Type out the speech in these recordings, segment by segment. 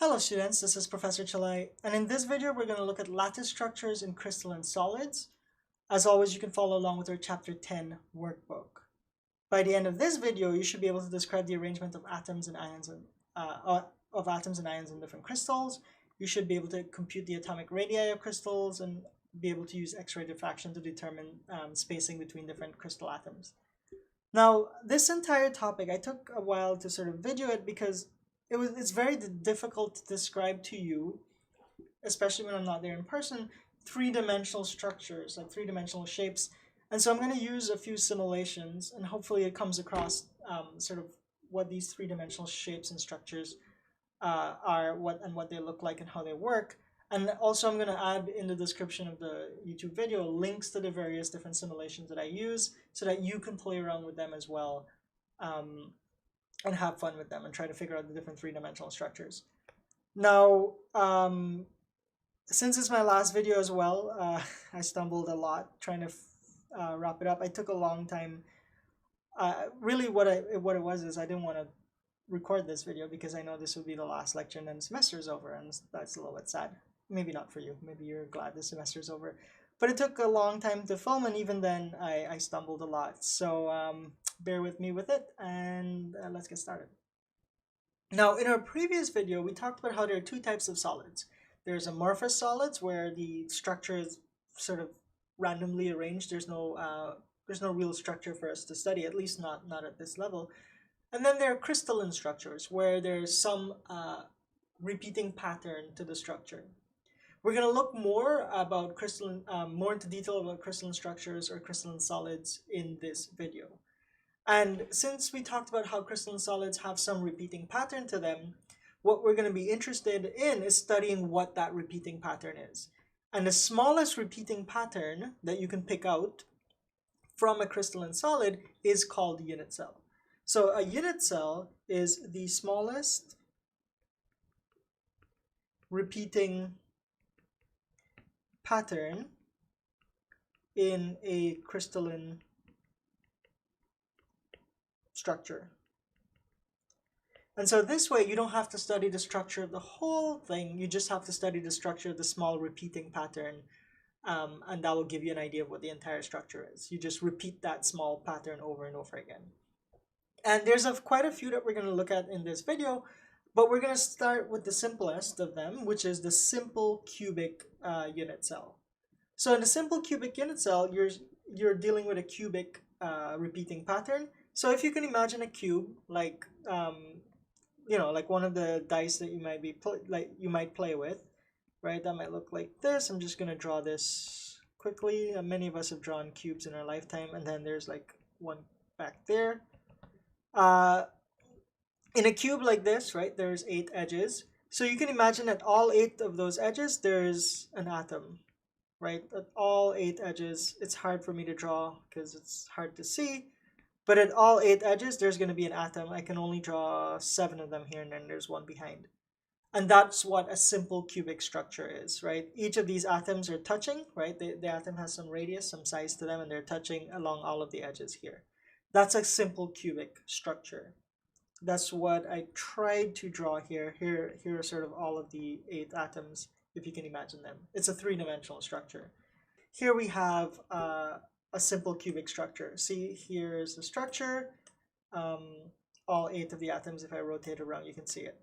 Hello students, this is Professor Chalai, and in this video we're going to look at lattice structures in crystalline solids. As always, you can follow along with our Chapter 10 workbook. By the end of this video, you should be able to describe the arrangement of atoms and ions in different crystals. You should be able to compute the atomic radii of crystals and be able to use X-ray diffraction to determine spacing between different crystal atoms. Now, this entire topic, I took a while to sort of video it because it's very difficult to describe to you, especially when I'm not there in person, three-dimensional structures, like three-dimensional shapes. And so I'm going to use a few simulations, and hopefully it comes across sort of what these three-dimensional shapes and structures are, what they look like and how they work. And also I'm going to add in the description of the YouTube video links to the various different simulations that I use so that you can play around with them as well. And have fun with them and try to figure out the different three-dimensional structures. Now, since it's my last video as well, I stumbled a lot trying to wrap it up. I took a long time. Really what it was is I didn't want to record this video because I know this would be the last lecture and then the semester is over, and that's a little bit sad. Maybe not for you. Maybe you're glad the semester is over. But it took a long time to film, and even then I stumbled a lot. So bear with me with it, and let's get started. Now, in our previous video, we talked about how there are two types of solids. There's amorphous solids, where the structure is sort of randomly arranged. There's no real structure for us to study, at least not at this level. And then there are crystalline structures, where there's some repeating pattern to the structure. We're going to look more about more into detail about crystalline structures or crystalline solids in this video. And since we talked about how crystalline solids have some repeating pattern to them, what we're going to be interested in is studying what that repeating pattern is. And the smallest repeating pattern that you can pick out from a crystalline solid is called a unit cell. So a unit cell is the smallest repeating pattern in a crystalline structure. And so this way you don't have to study the structure of the whole thing, you just have to study the structure of the small repeating pattern, and that will give you an idea of what the entire structure is. You just repeat that small pattern over and over again. And there's quite a few that we're going to look at in this video, but we're going to start with the simplest of them, which is the simple cubic unit cell. So in the simple cubic unit cell, you're dealing with a cubic repeating pattern. So if you can imagine a cube, like like one of the dice that you might play with, right? That might look like this. I'm just gonna draw this quickly. Many of us have drawn cubes in our lifetime, and then there's like one back there. In a cube like this, right, there's 8 edges. So you can imagine at all 8 of those edges, there's an atom, right? At all 8 edges, it's hard for me to draw because it's hard to see. But at all 8 edges, there's going to be an atom. I can only draw 7 of them here, and then there's one behind. And that's what a simple cubic structure is, right? Each of these atoms are touching, right? The atom has some radius, some size to them, and they're touching along all of the edges here. That's a simple cubic structure. That's what I tried to draw here. Here are sort of all of the 8 atoms, if you can imagine them. It's a three-dimensional structure. Here we have a simple cubic structure. See, here's the structure. All 8 of the atoms, if I rotate around, you can see it,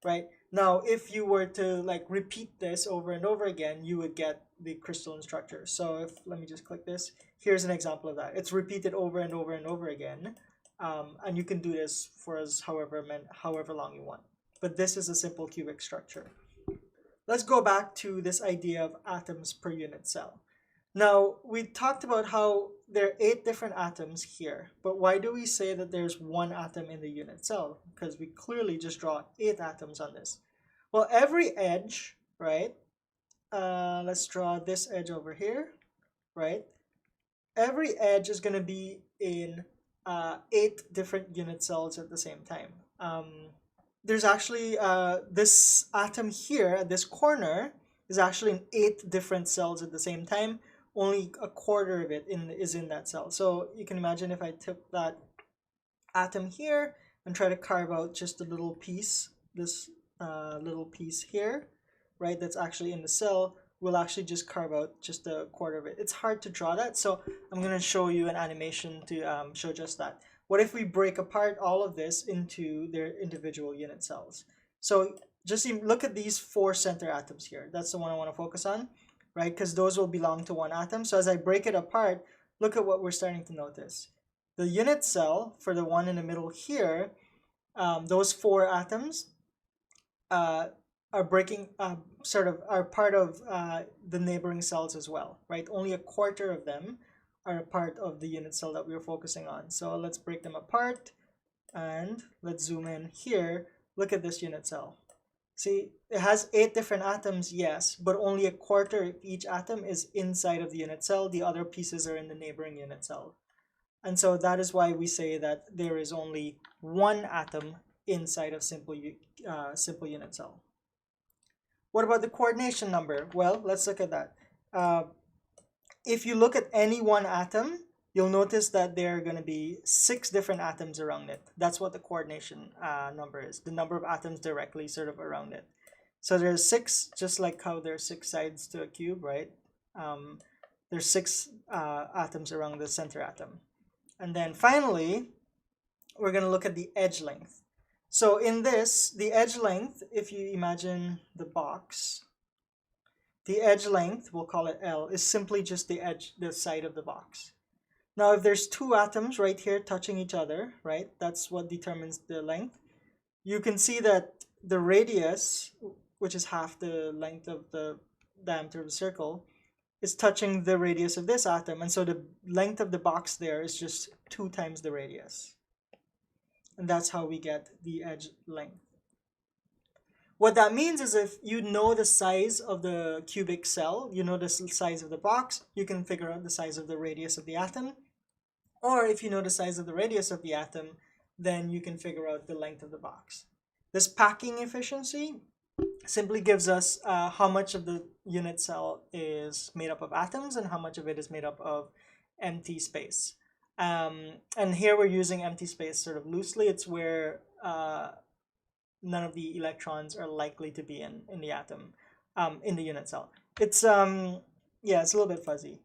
right? Now, if you were to repeat this over and over again, you would get the crystalline structure. So let me just click this. Here's an example of that. It's repeated over and over and over again. And you can do this for however long you want. But this is a simple cubic structure. Let's go back to this idea of atoms per unit cell. Now, we talked about how there are 8 different atoms here, but why do we say that there's one atom in the unit cell? Because we clearly just draw 8 atoms on this. Well, every edge, right? Let's draw this edge over here, right? Every edge is going to be in 8 different unit cells at the same time. There's actually this atom here at this corner is actually in 8 different cells at the same time. Only a quarter of it is in that cell. So you can imagine if I took that atom here and try to carve out just a little piece, this little piece here, right, that's actually in the cell, we'll actually just carve out just a quarter of it. It's hard to draw that, so I'm going to show you an animation to show just that. What if we break apart all of this into their individual unit cells? So just look at these 4 center atoms here. That's the one I want to focus on, right? Because those will belong to one atom. So as I break it apart, look at what we're starting to notice. The unit cell for the one in the middle here, those 4 atoms are breaking, are part of the neighboring cells as well, right? Only a quarter of them are a part of the unit cell that we were focusing on. So let's break them apart and let's zoom in here. Look at this unit cell. See, it has 8 different atoms, yes, but only a quarter of each atom is inside of the unit cell. The other pieces are in the neighboring unit cell. And so that is why we say that there is only one atom inside of simple unit cell. What about the coordination number? Well, let's look at that. If you look at any one atom, you'll notice that there are going to be 6 different atoms around it. That's what the coordination number is, the number of atoms directly sort of around it. So there's 6, just like how there's 6 sides to a cube, right? There's 6 atoms around the center atom. And then finally, we're going to look at the edge length. So in this, the edge length, if you imagine the box, the edge length, we'll call it L, is simply just the edge, the side of the box. Now, if there's 2 atoms right here touching each other, right, that's what determines the length. You can see that the radius, which is half the length of the diameter of the circle, is touching the radius of this atom, and so the length of the box there is just 2 times the radius. And that's how we get the edge length. What that means is if you know the size of the cubic cell, you know the size of the box, you can figure out the size of the radius of the atom. Or if you know the size of the radius of the atom, then you can figure out the length of the box. This packing efficiency simply gives us how much of the unit cell is made up of atoms and how much of it is made up of empty space. And here we're using empty space sort of loosely. It's where none of the electrons are likely to be in the atom, in the unit cell. It's yeah, it's a little bit fuzzy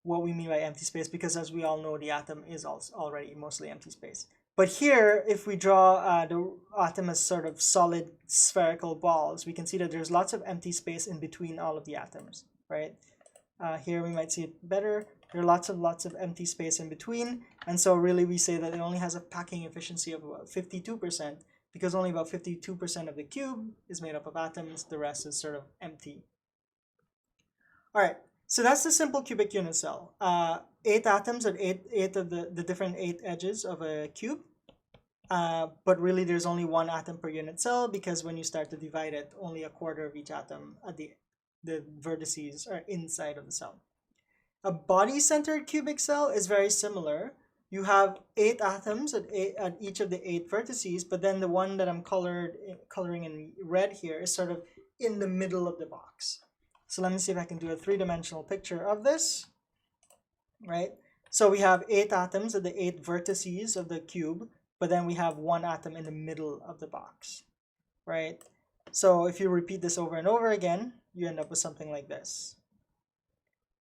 what we mean by empty space, because as we all know, the atom is also already mostly empty space. But here, if we draw the atom as sort of solid spherical balls, we can see that there's lots of empty space in between all of the atoms, right? Here we might see it better. There are lots of empty space in between, and so really we say that it only has a packing efficiency of about 52%, because only about 52% of the cube is made up of atoms. The rest is sort of empty. All right, so that's the simple cubic unit cell. 8 atoms at eight of the different 8 edges of a cube. But really there's only 1 atom per unit cell, because when you start to divide it, only a quarter of each atom at the vertices are inside of the cell. A body-centered cubic cell is very similar. You have 8 atoms at each of the 8 vertices, but then the one that I'm coloring in red here is sort of in the middle of the box. So let me see if I can do a 3-dimensional picture of this, right? So we have 8 atoms at the 8 vertices of the cube, but then we have 1 atom in the middle of the box, right? So if you repeat this over and over again, you end up with something like this.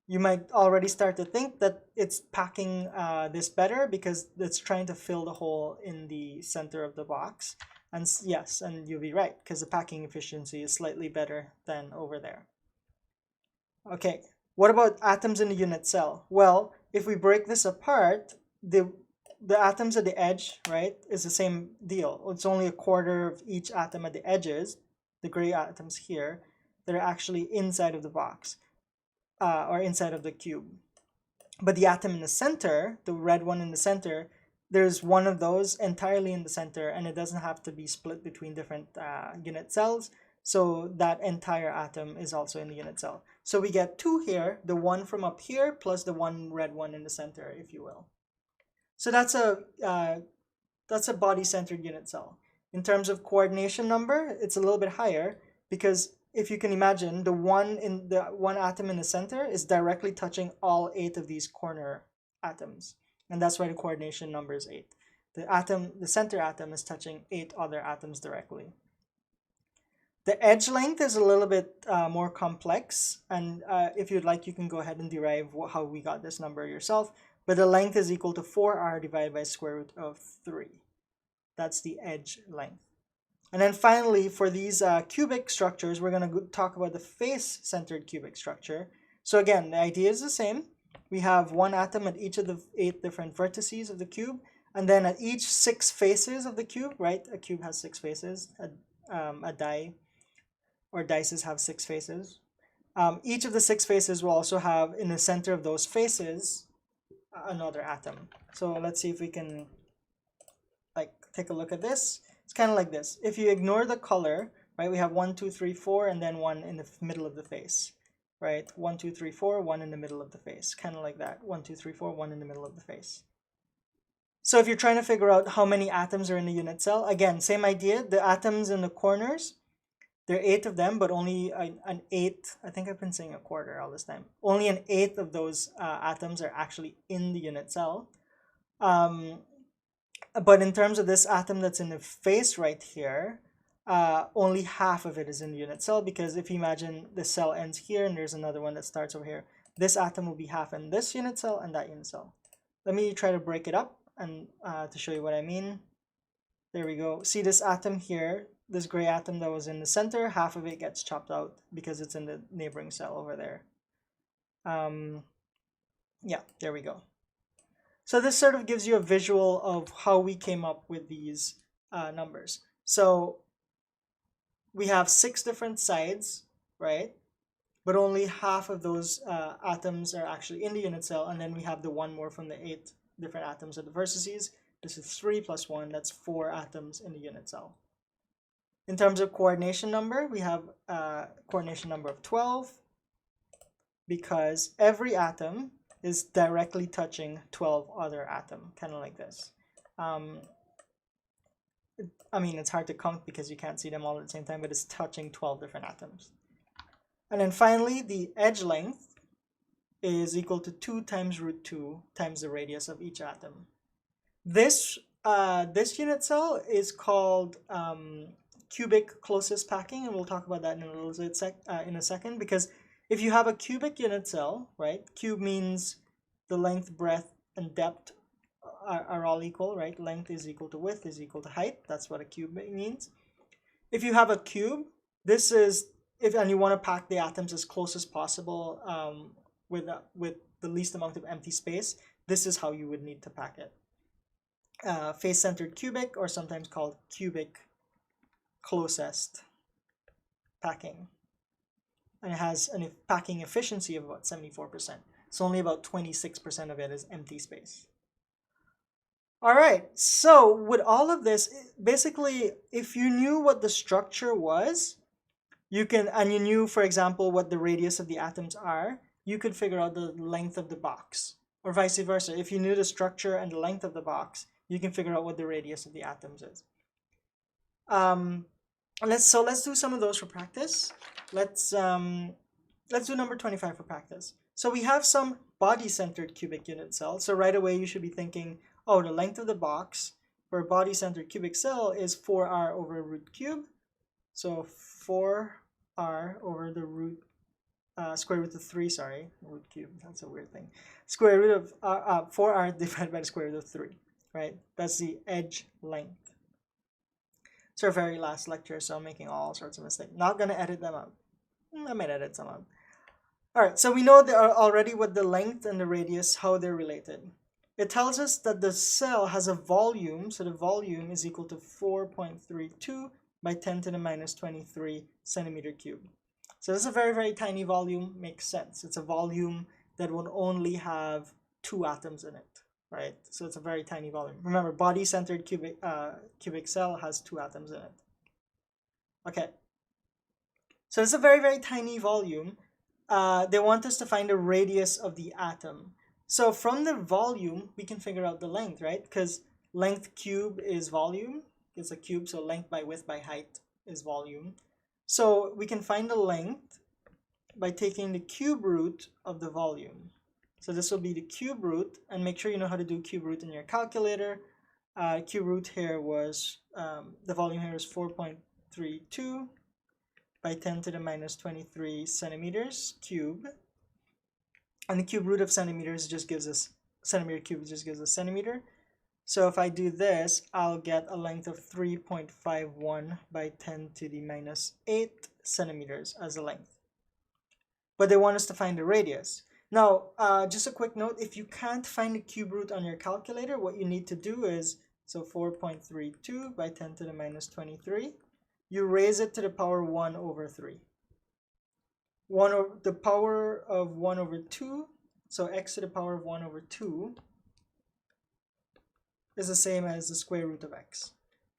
You might already start to think that it's packing this better because it's trying to fill the hole in the center of the box. And yes, and you'll be right, because the packing efficiency is slightly better than over there. Okay, what about atoms in the unit cell? Well, if we break this apart, the atoms at the edge, right, is the same deal. It's only a quarter of each atom at the edges, the gray atoms here, that are actually inside of the box. Or inside of the cube. But the atom in the center, the red one in the center, there's one of those entirely in the center, and it doesn't have to be split between different unit cells. So that entire atom is also in the unit cell. So we get 2 here, the one from up here plus the one red one in the center, if you will. So that's a body-centered unit cell. In terms of coordination number, it's a little bit higher, because if you can imagine, the one atom in the center is directly touching all 8 of these corner atoms, and that's why the coordination number is 8. The center atom is touching 8 other atoms directly. The edge length is a little bit more complex, and if you'd like, you can go ahead and derive how we got this number yourself. But the length is equal to 4r divided by square root of 3. That's the edge length. And then finally, for these cubic structures, we're going to talk about the face-centered cubic structure. So again, the idea is the same. We have one atom at each of the 8 different vertices of the cube, and then at each 6 faces of the cube, right? A cube has 6 faces. A die or dices have 6 faces. Each of the 6 faces will also have, in the center of those faces, another atom. So let's see if we can take a look at this. It's kind of like this. If you ignore the color, right, we have 1, 2, 3, 4, and then 1 in the middle of the face, right? 1, 2, 3, 4, 1 in the middle of the face, kind of like that. 1, 2, 3, 4, 1 in the middle of the face. So if you're trying to figure out how many atoms are in a unit cell, again, same idea. The atoms in the corners, there are 8 of them, but only an eighth. I think I've been saying a quarter all this time. Only an eighth of those atoms are actually in the unit cell. But in terms of this atom that's in the face right here, only half of it is in the unit cell, because if you imagine the cell ends here and there's another one that starts over here, this atom will be half in this unit cell and that unit cell. Let me try to break it up and to show you what I mean. There we go. See this atom here, this gray atom that was in the center, half of it gets chopped out because it's in the neighboring cell over there. Yeah, there we go. So this sort of gives you a visual of how we came up with these numbers. So we have 6 different sides, right? But only half of those atoms are actually in the unit cell, and then we have the 1 more from the 8 different atoms at the vertices. This is 3 plus 1, that's 4 atoms in the unit cell. In terms of coordination number, we have coordination number of 12, because every atom is directly touching 12 other atoms, kind of like this. I mean, it's hard to count because you can't see them all at the same time, but it's touching 12 different atoms. And then finally, the edge length is equal to 2 times root 2 times the radius of each atom. This unit cell is called cubic closest packing, and we'll talk about that in a little bit in a second, because if you have a cubic unit cell, right, cube means the length, breadth, and depth are all equal, right? Length is equal to width is equal to height. That's what a cube means. If you have a cube, this is, and you want to pack the atoms as close as possible with the least amount of empty space, this is how you would need to pack it. Face-centered cubic, or sometimes called cubic closest packing. And it has a packing efficiency of about 74%. So only about 26% of it is empty space. All right, so with all of this, basically, if you knew what the structure was, you knew, for example, what the radius of the atoms are, you could figure out the length of the box, or vice versa. If you knew the structure and the length of the box, you can figure out what the radius of the atoms is. Let's do some of those for practice. Let's do number 25 for practice. So we have some body-centered cubic unit cells. So right away you should be thinking, oh, the length of the box for a body-centered cubic cell is 4r over root cube. So 4r over the root square root of 3, sorry, root cube, that's a weird thing. Square root of 4r divided by the square root of 3, right? That's the edge length. It's our very last lecture, so I'm making all sorts of mistakes. Not going to edit them out. I might edit some out. All right, so we know already what the length and the radius, how they're related. It tells us that the cell has a volume, so the volume is equal to 4.32 by 10 to the minus 23 centimeter cube. So this is a very, very tiny volume, makes sense. It's a volume that will only have 2 atoms in it, right? So it's a very tiny volume. Remember, body-centered cubic cell has 2 atoms in it. Okay. So it's a very, very tiny volume. They want us to find the radius of the atom. So from the volume, we can figure out the length, right? Because length cube is volume. It's a cube, so length by width by height is volume. So we can find the length by taking the cube root of the volume. So this will be the cube root, and make sure you know how to do cube root in your calculator. Cube root here was, the volume here is 4.32. by 10 to the minus 23 centimeters cube. And the cube root of centimeters just gives us, centimeter cube just gives us centimeter. So if I do this, I'll get a length of 3.51 by 10 to the minus 8 centimeters as a length. But they want us to find the radius. Now, just a quick note, if you can't find the cube root on your calculator, what you need to do is, so 4.32 by 10 to the minus 23, you raise it to the power 1 over 3. The power of 1 over 2, so x to the power of 1 over 2 is the same as the square root of x.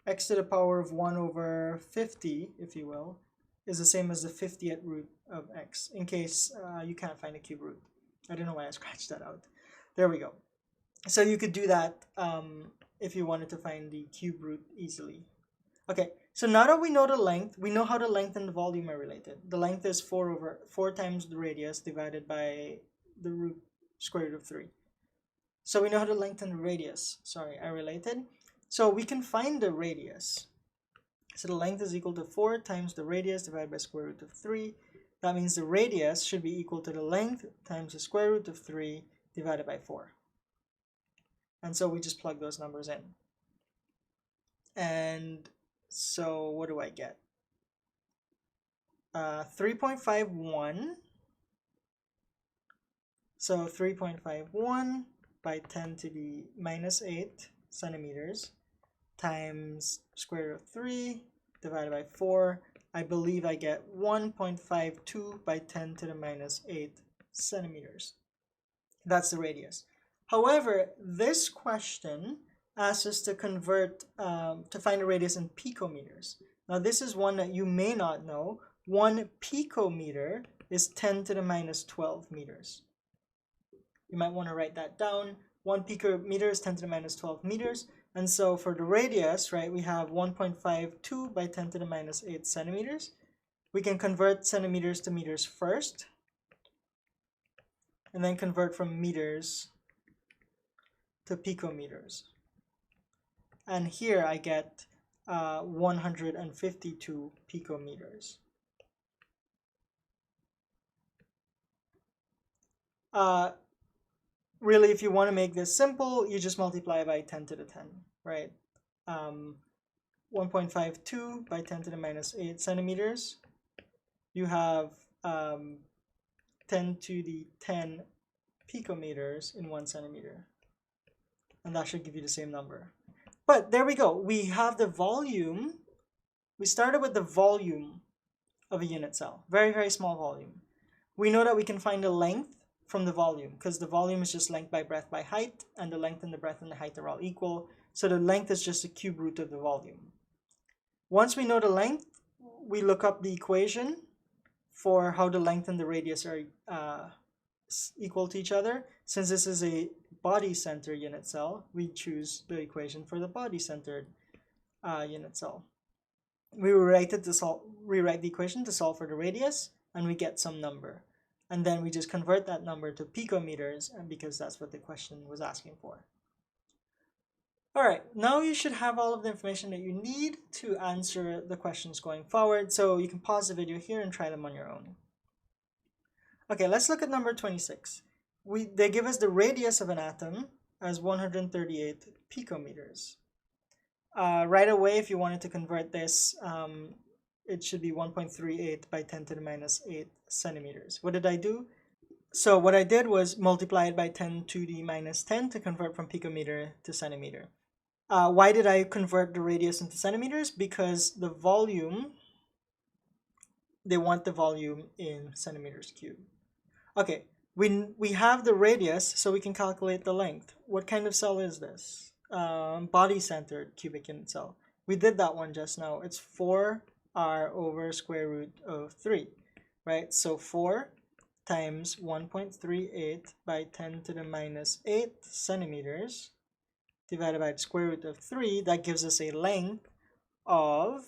X to the power of 1 over 50, if you will, is the same as the 50th root of x, in case you can't find a cube root. I don't know why I scratched that out. There we go. So you could do that if you wanted to find the cube root easily. Okay, so now that we know the length, we know how the length and the volume are related. The length is 4 times the radius divided by the root square root of 3. So we know how the length and the radius, are related. So we can find the radius. So the length is equal to 4 times the radius divided by square root of 3. That means the radius should be equal to the length times the square root of 3 divided by 4. And so we just plug those numbers in. And so what do I get? 3.51. So 3.51 by 10 to the minus 8 centimeters times square root of 3 divided by 4. I believe I get 1.52 by 10 to the minus 8 centimeters. That's the radius. However, this question asks us to convert, to find the radius in picometers. Now this is one that you may not know. 1 picometer is 10 to the minus 12 meters. You might want to write that down. 1 picometer is 10 to the minus 12 meters. And so for the radius, right, we have 1.52 by 10 to the minus 8 centimeters. We can convert centimeters to meters first, and then convert from meters to picometers. And here I get 152 picometers. Really, if you want to make this simple, you just multiply by 10 to the 10, right? 1.52 by 10 to the minus 8 centimeters. You have 10 to the 10 picometers in 1 centimeter. And that should give you the same number. But there we go. We have the volume. We started with the volume of a unit cell. Very, very small volume. We know that we can find the length from the volume, because the volume is just length by breadth by height, and the length and the breadth and the height are all equal. So the length is just the cube root of the volume. Once we know the length, we look up the equation for how the length and the radius are equal to each other. Since this is a body-centered unit cell, we choose the equation for the body-centered unit cell. We rewrite the equation to solve for the radius, and we get some number. And then we just convert that number to picometers, and because that's what the question was asking for. All right, now you should have all of the information that you need to answer the questions going forward. So you can pause the video here and try them on your own. Okay, let's look at number 26. They give us the radius of an atom as 138 picometers. Right away, if you wanted to convert this, it should be 1.38 by 10 to the minus 8 centimeters. What did I do? So what I did was multiply it by 10 to the minus 10 to convert from picometer to centimeter. Why did I convert the radius into centimeters? Because the volume, they want the volume in centimeters cubed. Okay, we have the radius, so we can calculate the length. What kind of cell is this? Body-centered cubic unit cell. We did that one just now. It's 4r over square root of 3, right? So 4 times 1.38 by 10 to the minus 8 centimeters divided by the square root of 3, that gives us a length of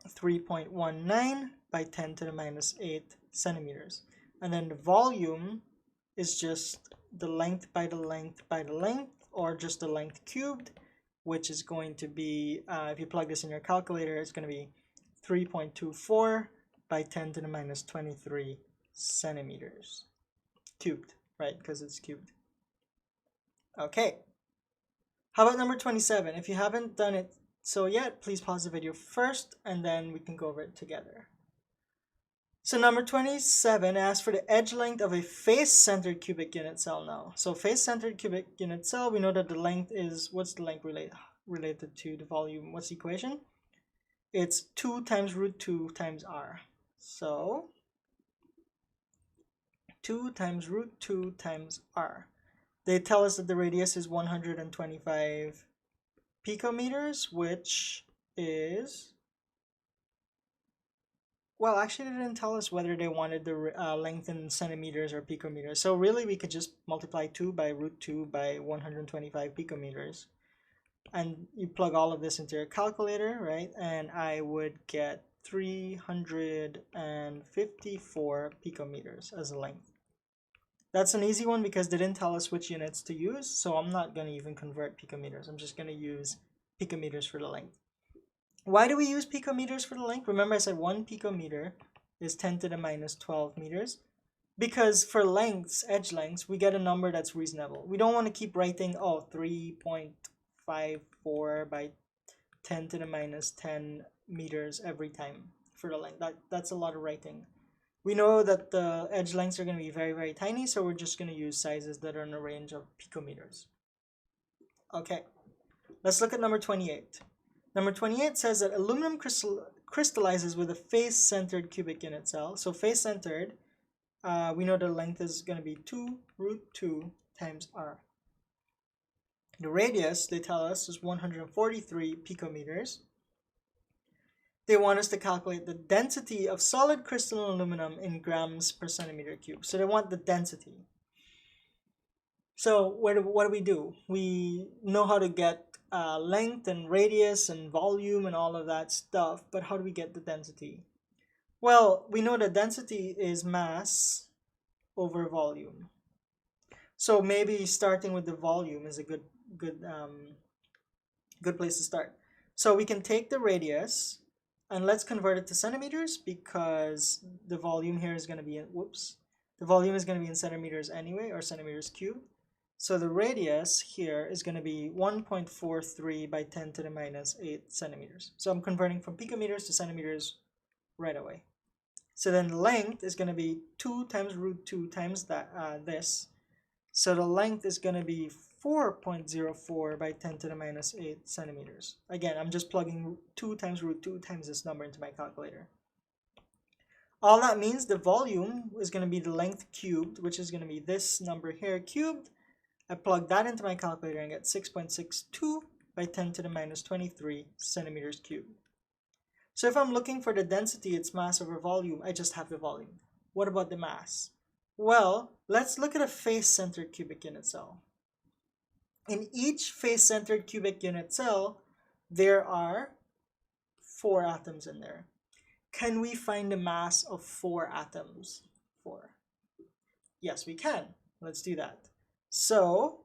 3.19 by 10 to the minus 8 centimeters. And then the volume is just the length by the length by the length, or just the length cubed, which is going to be, if you plug this in your calculator, it's going to be 3.24 by 10 to the minus 23 centimeters cubed, right? Because it's cubed. Okay. How about number 27? If you haven't done it so yet, please pause the video first and then we can go over it together. So number 27 asks for the edge length of a face-centered cubic unit cell now. So face-centered cubic unit cell, we know that the length is, what's the length related to the volume? What's the equation? It's 2 times root 2 times r. So 2 times root 2 times r. They tell us that the radius is 125 picometers, which is, well, actually they didn't tell us whether they wanted the length in centimeters or picometers. So really we could just multiply 2 by root 2 by 125 picometers. And you plug all of this into your calculator, right? And I would get 354 picometers as a length. That's an easy one because they didn't tell us which units to use, so I'm not going to even convert picometers. I'm just going to use picometers for the length. Why do we use picometers for the length? Remember I said 1 picometer is 10 to the minus 12 meters. Because for lengths, edge lengths, we get a number that's reasonable. We don't want to keep writing, oh, 3.54 by 10 to the minus 10 meters every time for the length. That's a lot of writing. We know that the edge lengths are going to be very, very tiny, so we're just going to use sizes that are in a range of picometers. Okay, let's look at number 28. Number 28 says that aluminum crystallizes with a face-centered cubic unit cell. So face-centered, we know the length is going to be 2 root 2 times r. The radius, they tell us, is 143 picometers. They want us to calculate the density of solid crystalline aluminum in grams per centimeter cube. So they want the density. So what do? We know how to get length and radius and volume and all of that stuff, but how do we get the density? Well, we know that density is mass over volume. So maybe starting with the volume is a good place to start. So we can take the radius and let's convert it to centimeters because the volume here is going to be in, the volume is going to be in centimeters anyway, or centimeters cubed. So the radius here is going to be 1.43 by 10 to the minus 8 centimeters. So I'm converting from picometers to centimeters right away. So then the length is going to be 2 times root 2 times that this. So the length is going to be 4.04 by 10 to the minus 8 centimeters. Again, I'm just plugging 2 times root 2 times this number into my calculator. All that means the volume is going to be the length cubed, which is going to be this number here cubed. I plug that into my calculator and get 6.62 by 10 to the minus 23 centimeters cubed. So if I'm looking for the density, it's mass over volume, I just have the volume. What about the mass? Well, let's look at a face-centered cubic unit cell. In each face-centered cubic unit cell, there are 4 atoms in there. Can we find the mass of 4 atoms? 4. Yes, we can. Let's do that. So,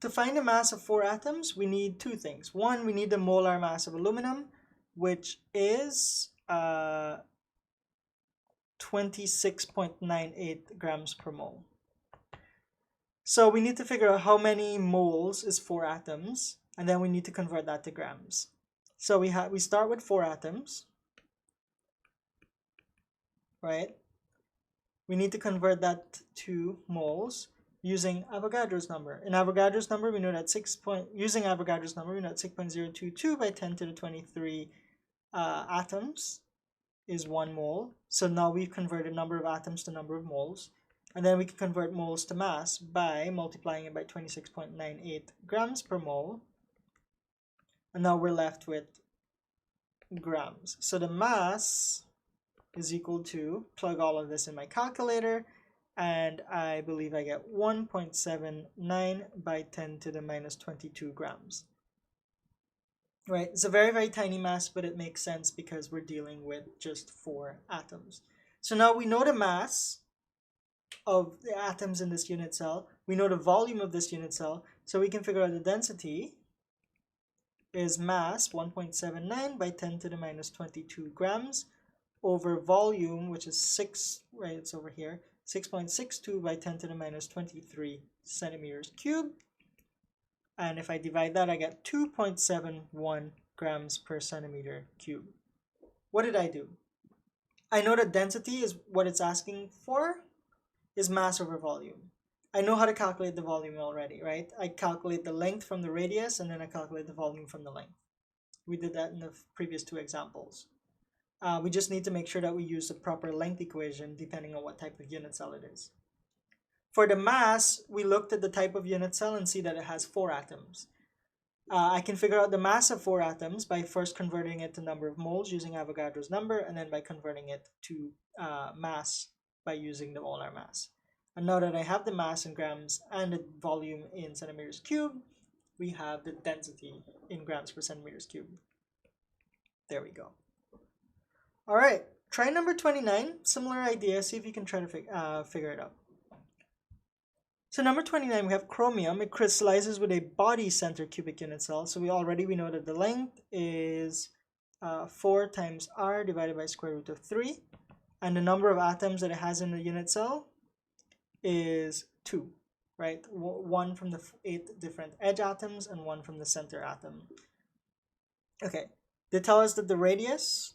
to find the mass of 4 atoms, we need 2 things. One, we need the molar mass of aluminum, which is 26.98 grams per mole. So we need to figure out how many moles is 4 atoms, and then we need to convert that to grams. So we start with 4 atoms, right? We need to convert that to moles using Avogadro's number. In Avogadro's number, we know that using Avogadro's number, we know that 6.022 by 10 to the 23 atoms is 1 mole. So now we've converted number of atoms to number of moles. And then we can convert moles to mass by multiplying it by 26.98 grams per mole. And now we're left with grams. So the mass is equal to, plug all of this in my calculator, and I believe I get 1.79 by 10 to the minus 22 grams. Right, it's a very, very tiny mass, but it makes sense because we're dealing with just 4 atoms. So now we know the mass of the atoms in this unit cell. We know the volume of this unit cell, so we can figure out the density. is mass 1.79 by 10 to the minus 22 grams over volume, which is 6, right, it's over here, 6.62 by 10 to the minus 23 centimeters cubed. And if I divide that, I get 2.71 grams per centimeter cube. What did I do? I know that density is what it's asking for is mass over volume. I know how to calculate the volume already, right? I calculate the length from the radius and then I calculate the volume from the length. We did that in the previous two examples. We just need to make sure that we use the proper length equation depending on what type of unit cell it is. For the mass, we looked at the type of unit cell and see that it has 4 atoms. I can figure out the mass of 4 atoms by first converting it to number of moles using Avogadro's number, and then by converting it to mass by using the molar mass. And now that I have the mass in grams and the volume in centimeters cubed, we have the density in grams per centimeters cubed. There we go. All right, try number 29. Similar idea. See if you can try to figure it out. So number 29, we have chromium. It crystallizes with a body-center cubic unit cell. So we know that the length is 4 times r divided by square root of 3. And the number of atoms that it has in the unit cell is 2, right? 1 from the 8 different edge atoms and 1 from the center atom. Okay, they tell us that the radius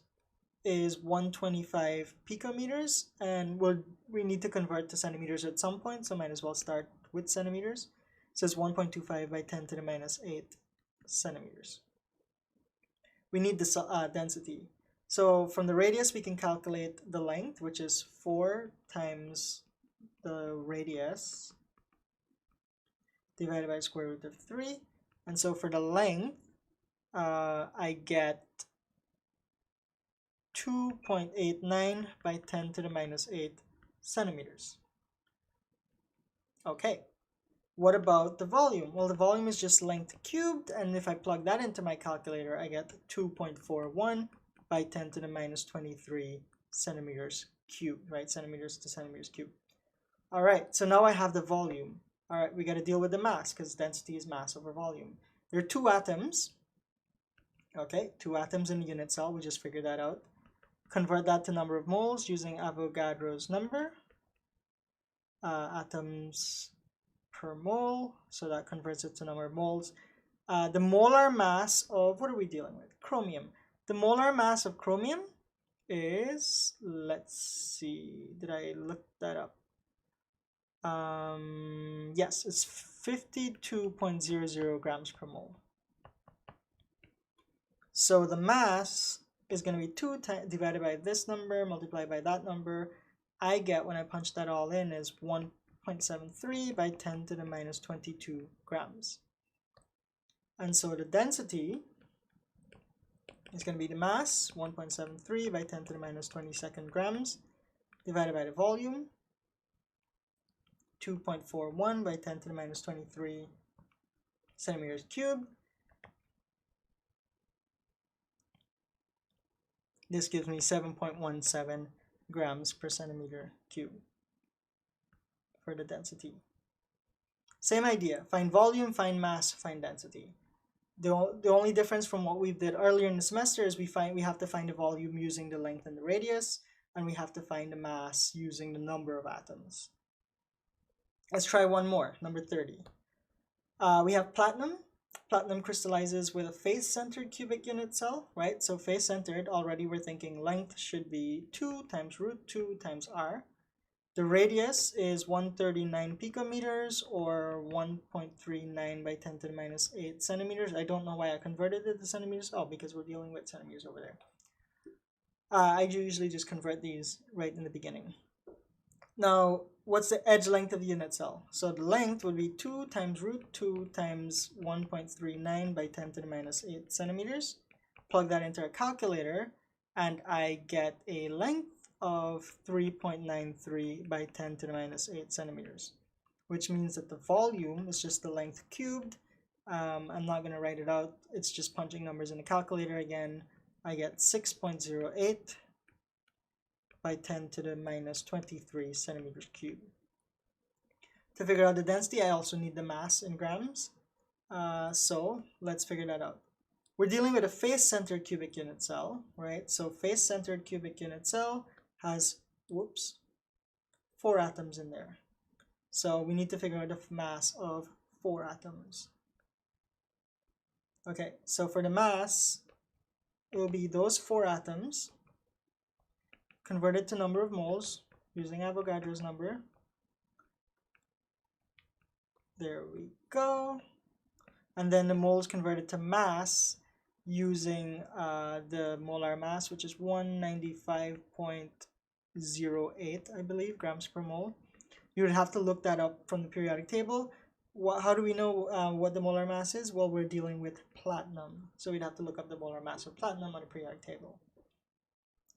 is 125 picometers, and we need to convert to centimeters at some point, so might as well start with centimeters. It says 1.25 by 10 to the minus 8 centimeters. We need the density. So from the radius, we can calculate the length, which is 4 times the radius divided by square root of 3. And so for the length, I get 2.89 by 10 to the minus 8 centimeters. Okay, what about the volume? Well, the volume is just length cubed, and if I plug that into my calculator, I get 2.41 by 10 to the minus 23 centimeters cubed, right? Centimeters to centimeters cubed. All right, so now I have the volume. All right, we got to deal with the mass because density is mass over volume. There are 2 atoms. Okay, 2 atoms in the unit cell. We just figured that out. Convert that to number of moles using Avogadro's number. Atoms per mole, so that converts it to number of moles. The molar mass of, what are we dealing with? Chromium. The molar mass of chromium is, let's see, did I look that up? Yes, it's 52.00 grams per mole. So the mass is going to be 2 divided by this number multiplied by that number. I get, when I punch that all in, is 1.73 by 10 to the minus 22 grams. And so the density is going to be the mass, 1.73 by 10 to the minus 22nd grams, divided by the volume, 2.41 by 10 to the minus 23 centimeters cubed. This gives me 7.17 grams per centimeter cube for the density. Same idea, find volume, find mass, find density. The only difference from what we did earlier in the semester is we have to find the volume using the length and the radius, and we have to find the mass using the number of atoms. Let's try one more, number 30. We have platinum. Platinum crystallizes with a face-centered cubic unit cell, right? So face-centered, already we're thinking length should be 2 times root 2 times r. The radius is 139 picometers or 1.39 by 10 to the minus 8 centimeters. I don't know why I converted it to centimeters. Oh, because we're dealing with centimeters over there. I usually just convert these right in the beginning. Now, what's the edge length of the unit cell? So the length would be 2 times root 2 times 1.39 by 10 to the minus 8 centimeters. Plug that into a calculator, and I get a length of 3.93 by 10 to the minus 8 centimeters, which means that the volume is just the length cubed. I'm not going to write it out. It's just punching numbers in the calculator again. I get 6.08 by 10 to the minus 23 centimeters cubed. To figure out the density, I also need the mass in grams. So let's figure that out. we're dealing with a face-centered cubic unit cell, right? So face-centered cubic unit cell has, whoops, 4 atoms in there. So we need to figure out the mass of 4 atoms. Okay, so for the mass, it will be those 4 atoms converted to number of moles using Avogadro's number. There we go. And then the moles converted to mass using the molar mass, which is 195.08, I believe, grams per mole. You would have to look that up from the periodic table. How do we know what the molar mass is? Well, we're dealing with platinum. So we'd have to look up the molar mass of platinum on the periodic table.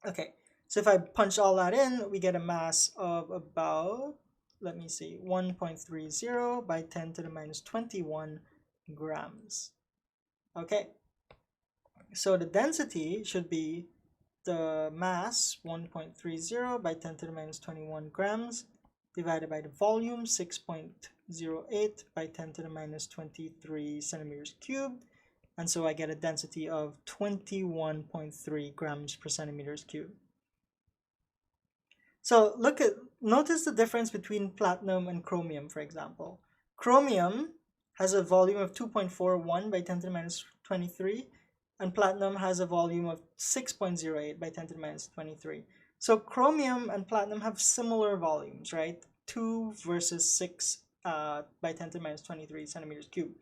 Okay, so if I punch all that in, we get a mass of about, let me see, 1.30 by 10 to the minus 21 grams. Okay, so the density should be the mass, 1.30 by 10 to the minus 21 grams, divided by the volume, 6.08 by 10 to the minus 23 centimeters cubed. And so I get a density of 21.3 grams per centimeters cubed. So notice the difference between platinum and chromium, for example. Chromium has a volume of 2.41 by 10 to the minus 23, and platinum has a volume of 6.08 by 10 to the minus 23. So chromium and platinum have similar volumes, right? 2 versus 6 by 10 to the minus 23 centimeters cubed.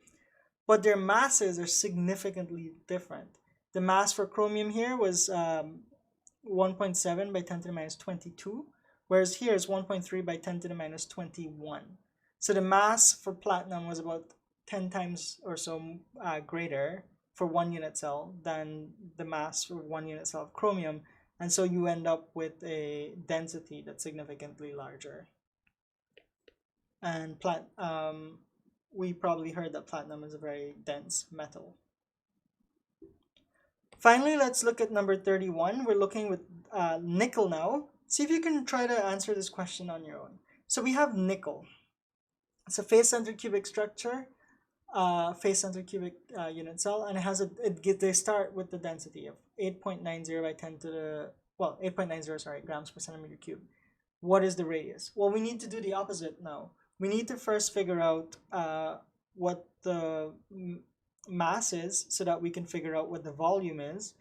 But their masses are significantly different. The mass for chromium here was 1.7 by 10 to the minus 22, whereas here is 1.3 by 10 to the minus 21. So the mass for platinum was about 10 times or so greater for 1 unit cell than the mass for 1 unit cell of chromium, and so you end up with a density that's significantly larger. And we probably heard that platinum is a very dense metal. Finally, let's look at number 31. We're looking with nickel now. See if you can try to answer this question on your own. So we have nickel. It's a face-centered cubic structure, face-centered cubic unit cell, and they start with the density of 8.90 by 10 to the, 8.90, grams per centimeter cube. What is the radius? Well, we need to do the opposite now. We need to first figure out what the mass is so that we can figure out what the volume is,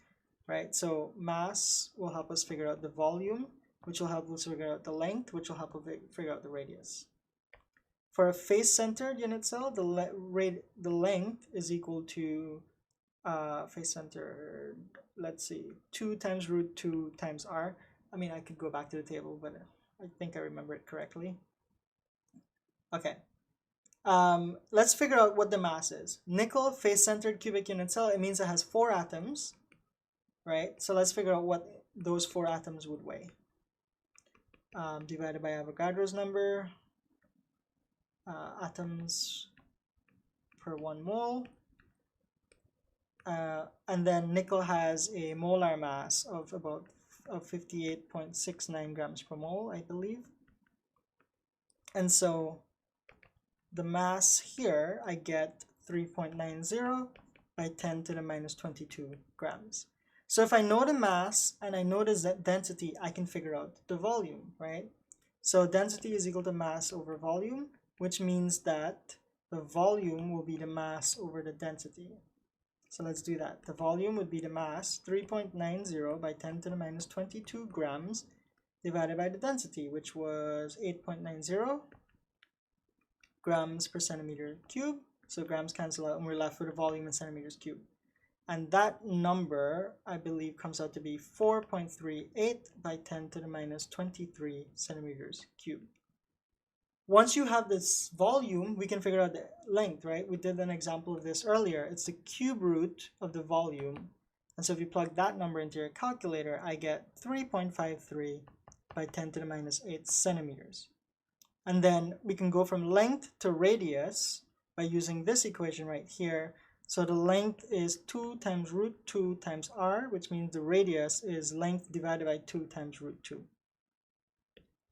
right? So mass will help us figure out the volume, which will help us figure out the length, which will help us figure out the radius. For a face-centered unit cell, the length is equal to face-centered, let's see, 2 times root 2 times r. I mean, I could go back to the table, but I think I remember it correctly. Okay. Let's figure out what the mass is. Nickel, face-centered cubic unit cell, it means it has 4 atoms, right? So let's figure out what those 4 atoms would weigh. Divided by Avogadro's number, atoms per 1 mole. And then nickel has a molar mass of about 58.69 grams per mole, I believe. And so the mass here, I get 3.90 by 10 to the minus 22 grams. So if I know the mass and I know the density, I can figure out the volume, right? So density is equal to mass over volume, which means that the volume will be the mass over the density. So let's do that. The volume would be the mass, 3.90 by 10 to the minus 22 grams, divided by the density, which was 8.90 grams per centimeter cube. So grams cancel out and we're left with a volume in centimeters cube. And that number, I believe, comes out to be 4.38 by 10 to the minus 23 centimeters cube. Once you have this volume, we can figure out the length, right? We did an example of this earlier. It's the cube root of the volume. And so if you plug that number into your calculator, I get 3.53 by 10 to the minus 8 centimeters. And then we can go from length to radius by using this equation right here. So the length is 2 times root 2 times r, which means the radius is length divided by 2 times root 2.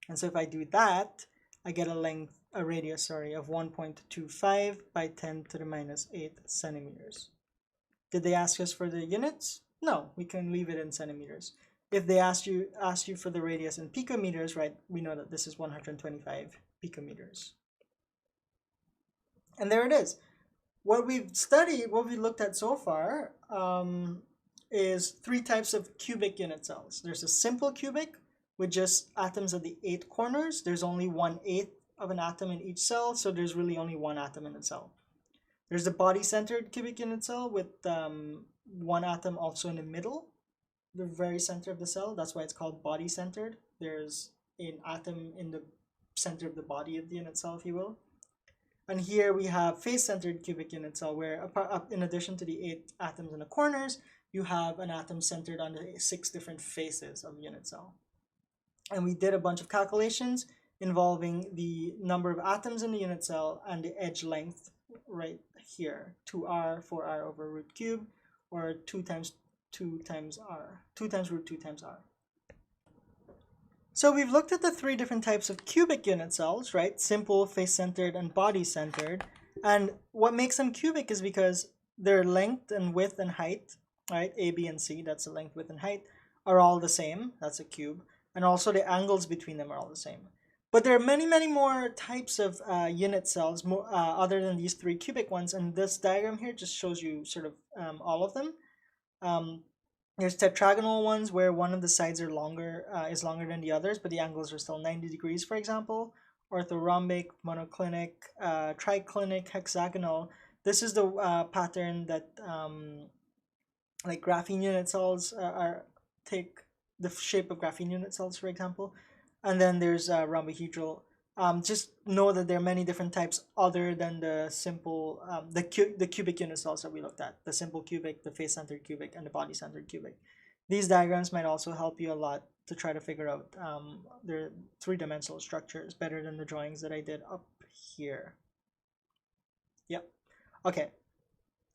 And so if I do that, I get a radius of 1.25 by 10 to the minus 8 centimeters. Did they ask us for the units? No, we can leave it in centimeters. If they asked you for the radius in picometers, right, we know that this is 125 picometers. And there it is. What we've studied, what we looked at so far, is 3 types of cubic unit cells. There's a simple cubic with just atoms at the 8 corners. There's only 1/8 of an atom in each cell, so there's really only 1 atom in the cell. There's the body-centered cubic unit cell with 1 atom also in the middle, the very center of the cell. That's why it's called body-centered. There's an atom in the center of the body of the unit cell, if you will. And here we have face-centered cubic unit cell, where in addition to the 8 atoms in the corners, you have an atom centered on the 6 different faces of the unit cell. And we did a bunch of calculations involving the number of atoms in the unit cell and the edge length right here, 2r, 4r over root cube, or 2 times 2 times r, 2 times root 2 times r. So we've looked at the 3 different types of cubic unit cells, right? Simple, face-centered, and body-centered. And what makes them cubic is because their length and width and height, right? A, B, and C, that's the length, width, and height, are all the same. That's a cube. And also the angles between them are all the same. But there are many, many more types of unit cells other than these 3 cubic ones. And this diagram here just shows you sort of all of them. There's tetragonal ones where one of the sides are is longer than the others, but the angles are still 90 degrees, for example. Orthorhombic, monoclinic, triclinic, hexagonal. This is the pattern that like graphene unit cells take the shape of graphene unit cells, for example. And then there's rhombohedral. Just know that there are many different types other than the simple, the cubic unit cells that we looked at. The simple cubic, the face-centered cubic, and the body-centered cubic. These diagrams might also help you a lot to try to figure out their 3-dimensional structures better than the drawings that I did up here. Yep. Okay.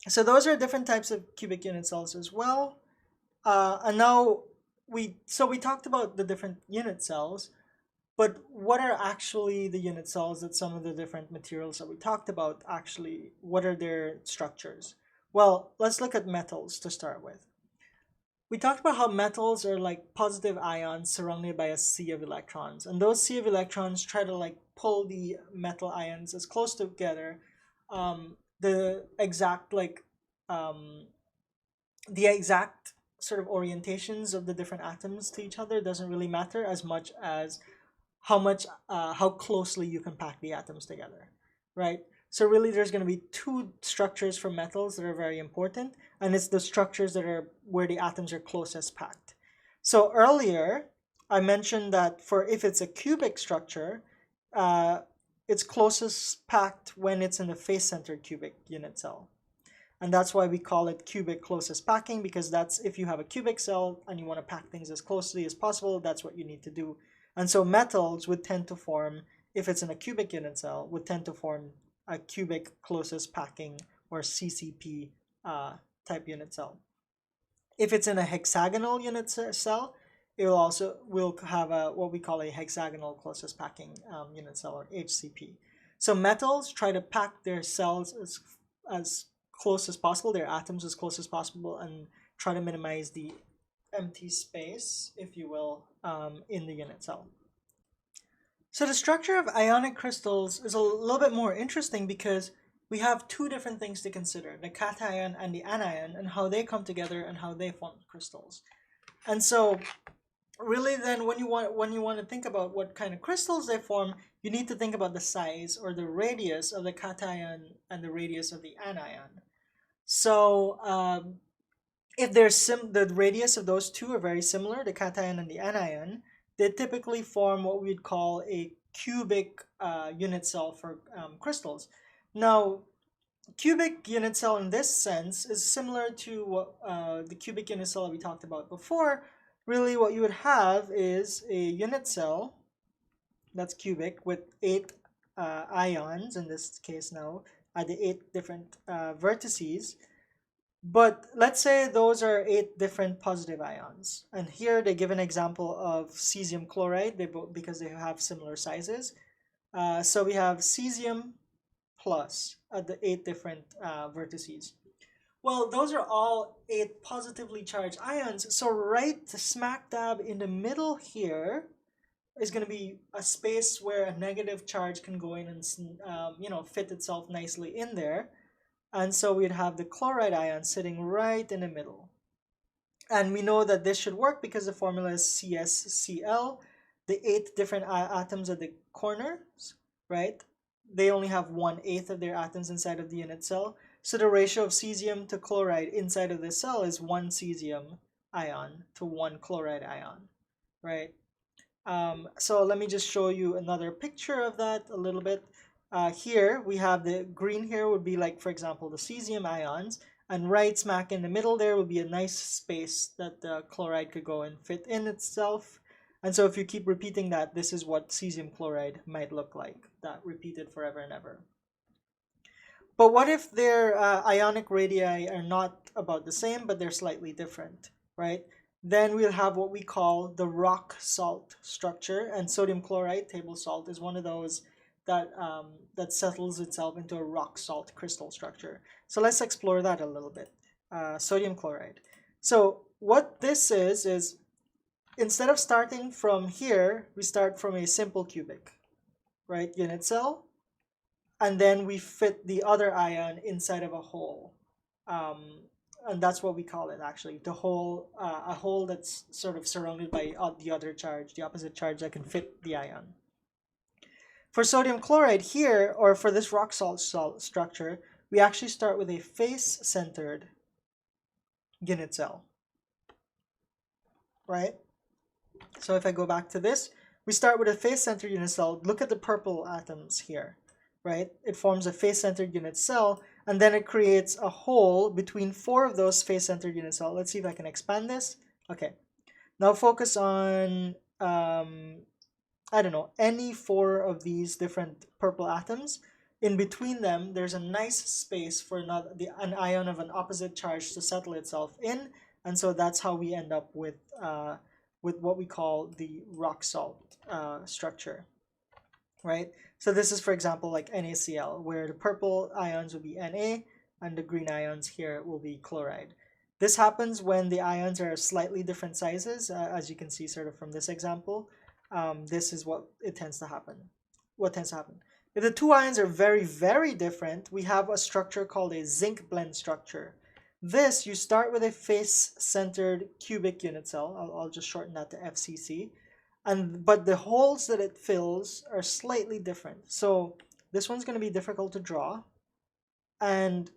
So those are different types of cubic unit cells as well. And now we talked about the different unit cells. But what are actually the unit cells that some of the different materials that we talked about actually, what are their structures? Well, let's look at metals to start with. We talked about how metals are like positive ions surrounded by a sea of electrons. And those sea of electrons try to like pull the metal ions as close together. The exact sort of orientations of the different atoms to each other doesn't really matter as much as how closely you can pack the atoms together, right? So really there's going to be 2 structures for metals that are very important, and it's the structures that are where the atoms are closest packed. So earlier I mentioned that if it's a cubic structure, it's closest packed when it's in the face-centered cubic unit cell. And that's why we call it cubic closest packing, because that's if you have a cubic cell and you want to pack things as closely as possible, that's what you need to do. And so metals would tend to form, if it's in a cubic unit cell, would tend to form a cubic closest packing or CCP type unit cell. If it's in a hexagonal unit cell, it will have what we call a hexagonal closest packing unit cell, or HCP. So metals try to pack their cells as close as possible, their atoms as close as possible, and try to minimize the empty space, if you will, in the unit cell. So the structure of ionic crystals is a little bit more interesting because we have 2 different things to consider, the cation and the anion, and how they come together and how they form crystals. And so really then when you want to think about what kind of crystals they form, you need to think about the size or the radius of the cation and the radius of the anion. So if the radius of those 2 are very similar, the cation and the anion, they typically form what we'd call a cubic unit cell for crystals. Now, cubic unit cell in this sense is similar to what the cubic unit cell that we talked about before. Really what you would have is a unit cell that's cubic with 8 ions, in this case now, at the 8 different vertices. But let's say those are 8 different positive ions. And here they give an example of cesium chloride because they have similar sizes. So we have cesium plus at the 8 different vertices. Well, those are all 8 positively charged ions. So right smack dab in the middle here is going to be a space where a negative charge can go in and fit itself nicely in there. And so we'd have the chloride ion sitting right in the middle. And we know that this should work because the formula is CsCl. The 8 different atoms at the corners, right? They only have 1/8 of their atoms inside of the unit cell. So the ratio of cesium to chloride inside of the cell is 1 cesium ion to 1 chloride ion, right? So let me just show you another picture of that a little bit. Here we have the green here would be like, for example, the cesium ions, and right smack in the middle there would be a nice space that the chloride could go and fit in itself. And so if you keep repeating that, this is what cesium chloride might look like, that repeated forever and ever. But what if their ionic radii are not about the same, but they're slightly different, right? Then we'll have what we call the rock salt structure, and sodium chloride, table salt, is one of those that settles itself into a rock salt crystal structure. So let's explore that a little bit. Sodium chloride. So what this is instead of starting from here, we start from a simple cubic, right? Unit cell, and then we fit the other ion inside of a hole. And that's what we call it, actually, the hole, a hole that's sort of surrounded by the other charge, the opposite charge that can fit the ion. For sodium chloride here, or for this rock salt structure, we actually start with a face-centered unit cell, right? So if I go back to this, we start with a face-centered unit cell. Look at the purple atoms here, right? It forms a face-centered unit cell, and then it creates a hole between 4 of those face-centered unit cells. Let's see if I can expand this. Okay. Now focus on, I don't know, any 4 of these different purple atoms. In between them, there's a nice space for an ion of an opposite charge to settle itself in, and so that's how we end up with what we call the rock salt structure, right? So this is, for example, like NaCl, where the purple ions will be Na, and the green ions here will be chloride. This happens when the ions are slightly different sizes, as you can see sort of from this example. This is what tends to happen. What tends to happen? If the 2 ions are very, very different, we have a structure called a zinc blende structure. This, you start with a face-centered cubic unit cell. I'll just shorten that to FCC. But the holes that it fills are slightly different. So this one's going to be difficult to draw. And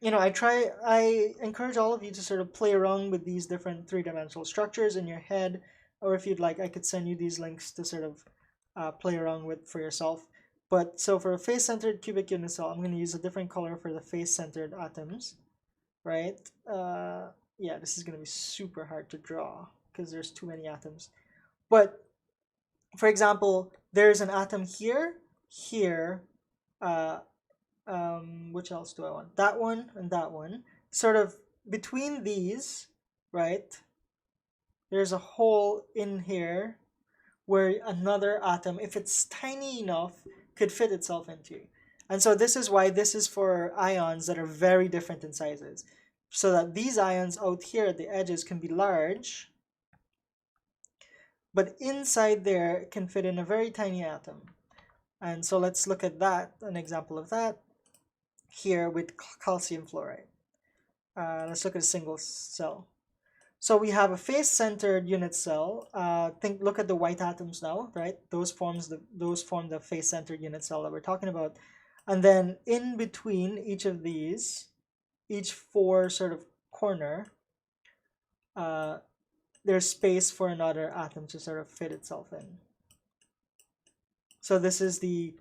I encourage all of you to sort of play around with these different 3-dimensional structures in your head, or if you'd like, I could send you these links to sort of play around with for yourself. But so for a face-centered cubic unit cell, I'm going to use a different color for the face-centered atoms, right? Yeah, this is going to be super hard to draw because there's too many atoms. But for example, there's an atom here, which else do I want? That one and that one. Sort of between these, right, there's a hole in here where another atom, if it's tiny enough, could fit itself into. And so this is why this is for ions that are very different in sizes. So that these ions out here at the edges can be large, but inside there can fit in a very tiny atom. And so let's look at that, an example of that here with calcium fluoride. Let's look at a single cell. So we have a face-centered unit cell. Look at the white atoms now, right? Those form the face-centered unit cell that we're talking about. And then in between each of these, each 4 sort of corner, there's space for another atom to sort of fit itself in. So this is the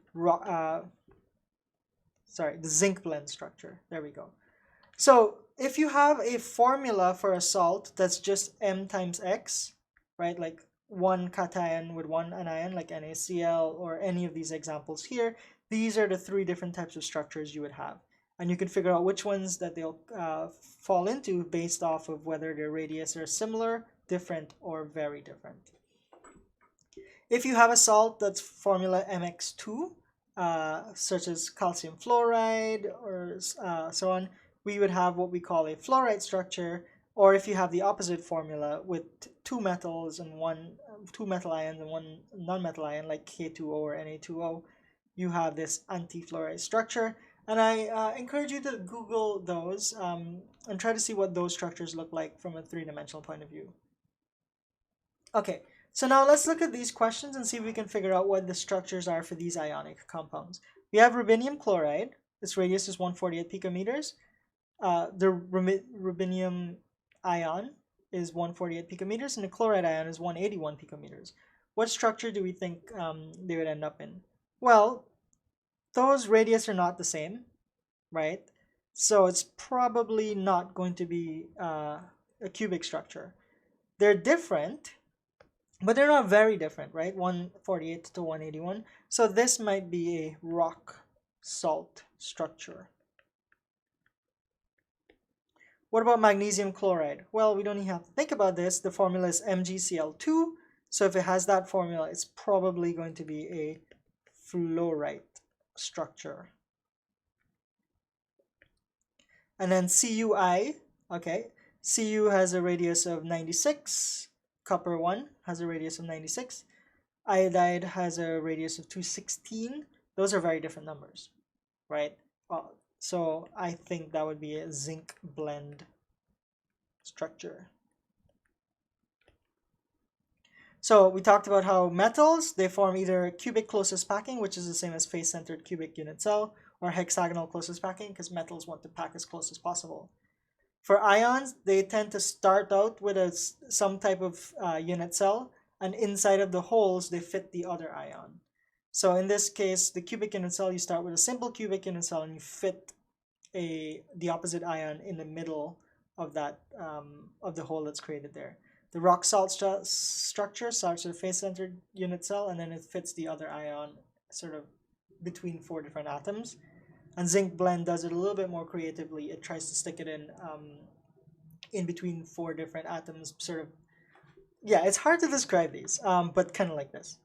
zinc blende structure. There we go. So if you have a formula for a salt that's just M times X, right, like 1 cation with 1 anion, like NaCl, or any of these examples here, these are the 3 different types of structures you would have. And you can figure out which ones that they'll fall into based off of whether their radius are similar, different, or very different. If you have a salt that's formula MX2, such as calcium fluoride or so on, we would have what we call a fluoride structure, or if you have the opposite formula with two metals and two metal ions and one non-metal ion like K2O or Na2O, you have this anti-fluoride structure. And I encourage you to Google those and try to see what those structures look like from a three-dimensional point of view. Okay, so now let's look at these questions and see if we can figure out what the structures are for these ionic compounds. We have rubidium chloride. Its radius is 148 picometers. The rubidium ion is 148 picometers, and the chloride ion is 181 picometers. What structure do we think they would end up in? Well, those radius are not the same, right? So it's probably not going to be a cubic structure. They're different, but they're not very different, right? 148 to 181. So this might be a rock salt structure. What about magnesium chloride? Well, we don't even have to think about this. The formula is MgCl2. So if it has that formula, it's probably going to be a fluorite structure. And then CuI, okay, Cu has a radius of 96. Copper 1 has a radius of 96. Iodide has a radius of 216. Those are very different numbers, right? So I think that would be a zinc blend structure. So we talked about how metals, they form either cubic closest packing, which is the same as face-centered cubic unit cell, or hexagonal closest packing, because metals want to pack as close as possible. For ions, they tend to start out with some type of unit cell, and inside of the holes, they fit the other ion. So in this case, the cubic unit cell, you start with a simple cubic unit cell, and you fit the opposite ion in the middle of that of the hole that's created there. The rock salt structure starts with a face-centered unit cell, and then it fits the other ion sort of between four different atoms. And zinc blend does it a little bit more creatively. It tries to stick it in between four different atoms, sort of. Yeah, it's hard to describe these, but kind of like this.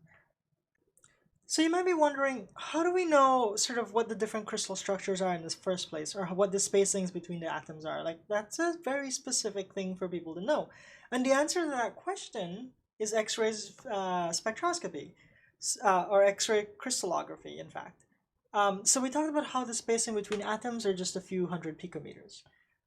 So you might be wondering, how do we know sort of what the different crystal structures are in this first place, or what the spacings between the atoms are? Like, that's a very specific thing for people to know. And the answer to that question is X-ray spectroscopy, or X-ray crystallography, in fact. So we talked about how the spacing between atoms are just a few hundred picometers.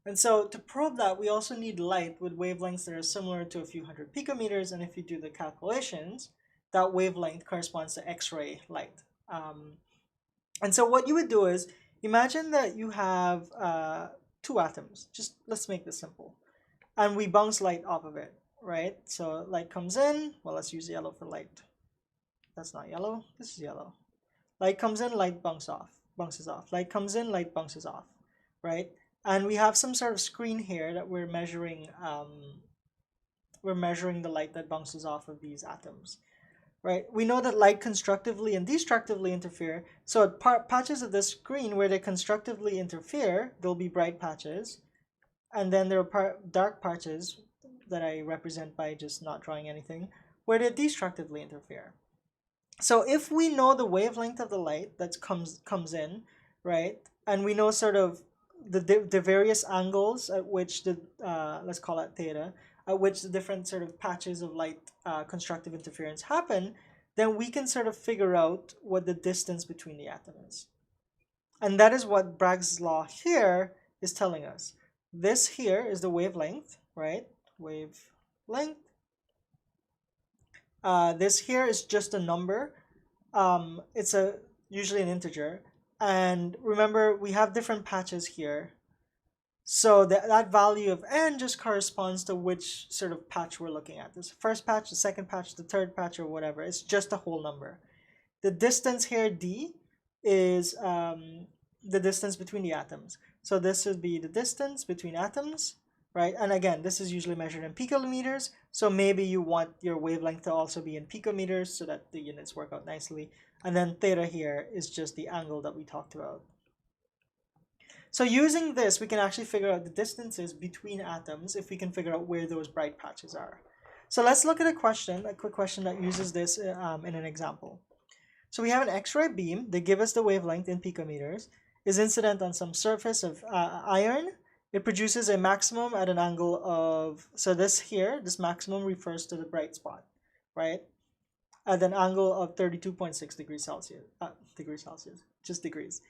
And so to probe that, we also need light with wavelengths that are similar to a few hundred picometers. And if you do the calculations, that wavelength corresponds to X-ray light. And so what you would do is, imagine that you have two atoms. Just let's make this simple. And we bounce light off of it, right? So light comes in. Well, let's use yellow for light. That's not yellow. This is yellow. Light comes in, light bounces off. Light comes in, light bounces off, right? And we have some sort of screen here that we're measuring. We're measuring the light that bounces off of these atoms, right? We know that light constructively and destructively interfere. So at patches of the screen where they constructively interfere, there'll be bright patches, and then there are dark patches that I represent by just not drawing anything, where they destructively interfere. So if we know the wavelength of the light that comes in, right, and we know sort of the various angles at which the let's call it theta, at which the different sort of patches of light constructive interference happen, then we can sort of figure out what the distance between the atoms is. And that is what Bragg's law here is telling us. This here is the wavelength, right? Wavelength. This here is just a number. It's usually an integer. And remember, we have different patches here. So that value of n just corresponds to which sort of patch we're looking at. This first patch, the second patch, the third patch, or whatever. It's just a whole number. The distance here, d, is the distance between the atoms. So this would be the distance between atoms, right? And again, this is usually measured in picometers. So maybe you want your wavelength to also be in picometers so that the units work out nicely. And then theta here is just the angle that we talked about. So using this, we can actually figure out the distances between atoms if we can figure out where those bright patches are. So let's look at a quick question that uses this in an example. So we have an X-ray beam. They give us the wavelength in picometers. is incident on some surface of iron, it produces a maximum at an angle of, so this here, this maximum refers to the bright spot, right? At an angle of 32.6 degrees Celsius, just degrees.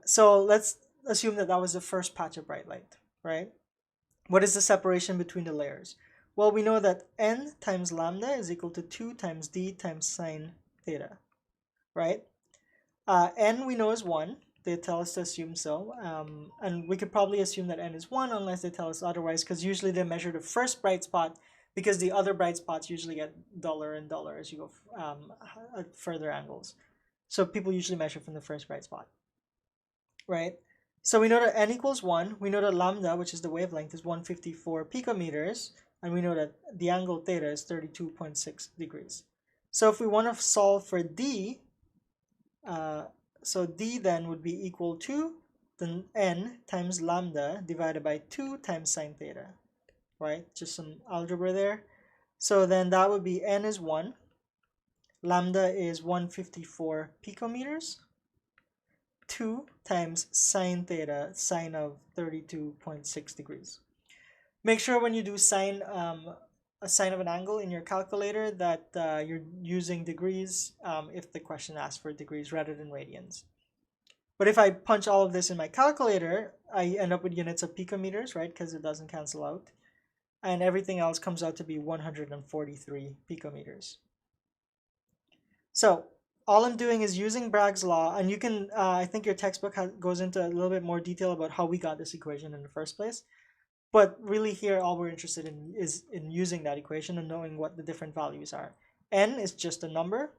So let's assume that that was the first patch of bright light, right? What is the separation between the layers? Well, we know that n times lambda is equal to 2 times d times sine theta, right? N we know is 1. They tell us to assume so. And we could probably assume that n is 1 unless they tell us otherwise, because usually they measure the first bright spot, because the other bright spots usually get duller and duller as you go at further angles. So people usually measure from the first bright spot, right? So we know that n equals 1. We know that lambda, which is the wavelength, is 154 picometers. And we know that the angle theta is 32.6 degrees. So if we want to solve for d, so d then would be equal to the n times lambda divided by 2 times sine theta, right? Just some algebra there. So then that would be n is 1, lambda is 154 picometers, 2 times sine theta, sine of 32.6 degrees. Make sure when you do sine, a sine of an angle in your calculator that you're using degrees if the question asks for degrees rather than radians. But if I punch all of this in my calculator, I end up with units of picometers, right? Because it doesn't cancel out. And everything else comes out to be 143 picometers. So all I'm doing is using Bragg's law, and you can, I think your textbook goes into a little bit more detail about how we got this equation in the first place. But really here, all we're interested in is in using that equation and knowing what the different values are. N is just a number.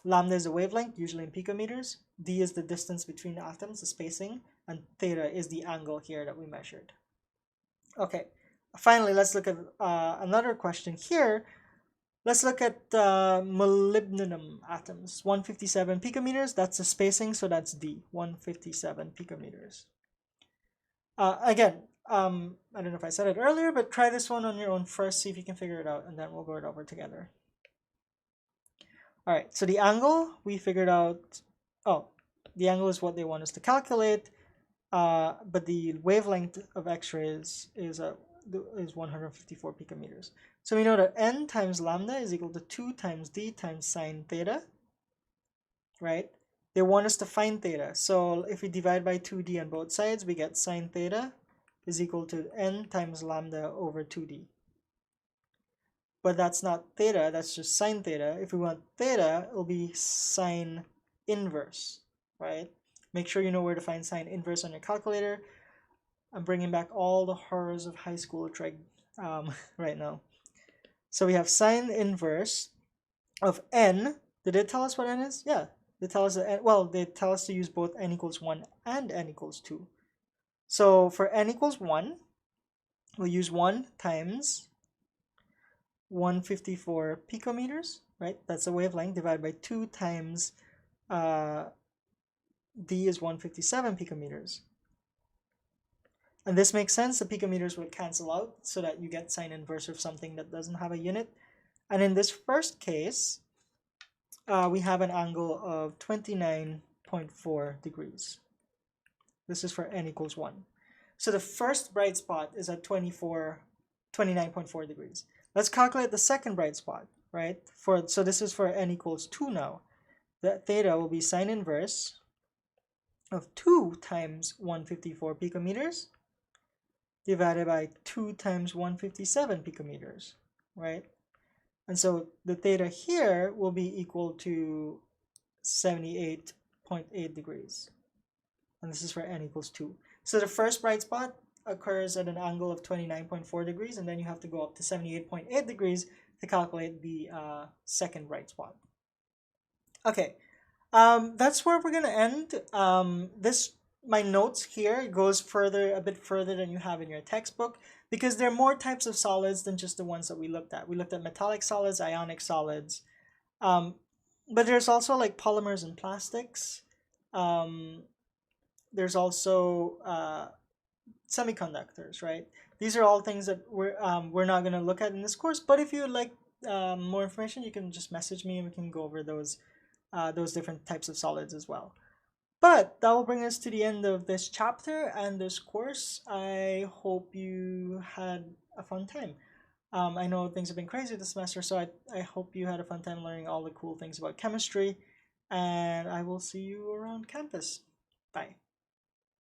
Lambda is a wavelength, usually in picometers. D is the distance between the atoms, the spacing. And theta is the angle here that we measured. Okay, finally, let's look at another question here. Let's look at molybdenum atoms. 157 picometers, that's the spacing, so that's D, 157 picometers. Again, I don't know if I said it earlier, but try this one on your own first, see if you can figure it out, and then we'll go it over together. All right, so the angle we figured out, the angle is what they want us to calculate, but the wavelength of X-rays is 154 picometers. So we know that n times lambda is equal to 2 times d times sine theta, right? They want us to find theta. So if we divide by 2d on both sides, we get sine theta is equal to n times lambda over 2d. But that's not theta, that's just sine theta. If we want theta, it'll be sine inverse, right? Make sure you know where to find sine inverse on your calculator. I'm bringing back all the horrors of high school trig right now. So we have sine inverse of n. Did it tell us what n is? Yeah. They tell us that they tell us to use both n equals 1 and n equals 2. So for n equals 1, we'll use 1 times 154 picometers, right? That's the wavelength, divided by 2 times d is 157 picometers. And this makes sense. The picometers will cancel out so that you get sine inverse of something that doesn't have a unit. And in this first case, we have an angle of 29.4 degrees. This is for n equals 1. So the first bright spot is at 29.4 degrees. Let's calculate the second bright spot, right? So this is for n equals 2 now. The theta will be sine inverse of 2 times 154 picometers divided by 2 times 157 picometers, right? And so the theta here will be equal to 78.8 degrees. And this is for n equals 2. So the first bright spot occurs at an angle of 29.4 degrees, and then you have to go up to 78.8 degrees to calculate the second bright spot. Okay, that's where we're going to end. My notes here goes a bit further than you have in your textbook, because there are more types of solids than just the ones that we looked at. We looked at metallic solids, ionic solids, but there's also like polymers and plastics. There's also semiconductors, right? These are all things that we're not going to look at in this course, but if you would like more information, you can just message me and we can go over those different types of solids as well. But that will bring us to the end of this chapter and this course. I hope you had a fun time. I know things have been crazy this semester, so I hope you had a fun time learning all the cool things about chemistry. And I will see you around campus. Bye.